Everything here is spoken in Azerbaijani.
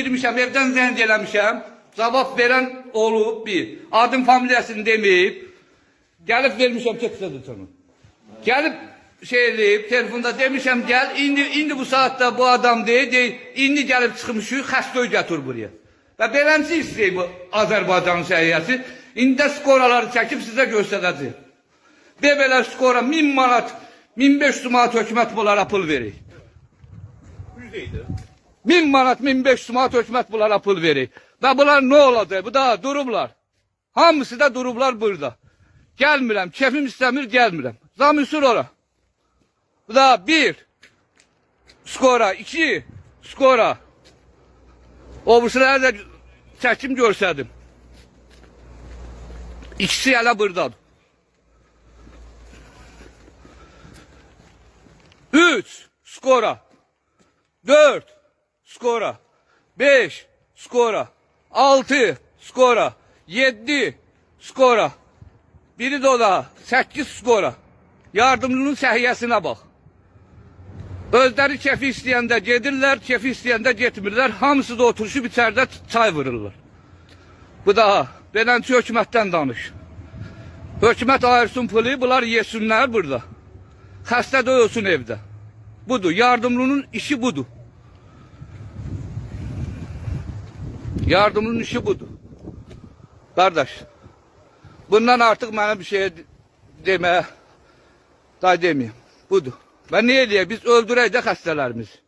Girmişəm, evdən zəng eləmişəm. Cavab verən olub bir. Adım familiyasını deməyib. Gəlib vermişəm tekstədəcəni. Gəlib şey eləyib, telefonda demişəm gəl. İndi bu saatda bu adam deyil. İndi gəlib çıxmışıq, xəstəy gətir buraya. Və beləmsi istəyib bu Azərbaycan səhiyyəsi. İndi də skoraları çəkib sizə göstərəcək. Belə skora 1000 manat, 1500 manat hökumət bunlara pul verir. 1000 manat, 1500 manat hökumət bunlara pul verir. Və bunlar nə olacaq? Bu da durublar. Hamısı da durublar burada. Gəlmirəm, kefim istəmir, gəlmirəm. Zamisur ora. Bu da 1 skora, 2 skora. O bu sıraya da çəkim görsədim. İkisi hələ buradadır. 3 skora. 4 skora. 5 skora. 6 skora. 7 skora. Biri de o da 8 skora. Yardımcının səhiyyəsinə bax. Özləri kefi istəyəndə gedirlər, kefi istəyəndə getmirlər. Hamısı da oturuşub içəridə çay vururlar. Bu da beləncə hökumətdən danış. Hökumət ayırsın pulu, bunlar yesinlər burada. Xəstə də ölsün evdə. Budur, yardımlının işi budur. Yardımlının işi budur. Qardaş, bundan artıq mənə bir şey deməyə, da deməyim. Budur. Və nə eləyək, biz öldürək də xəstələrimizi.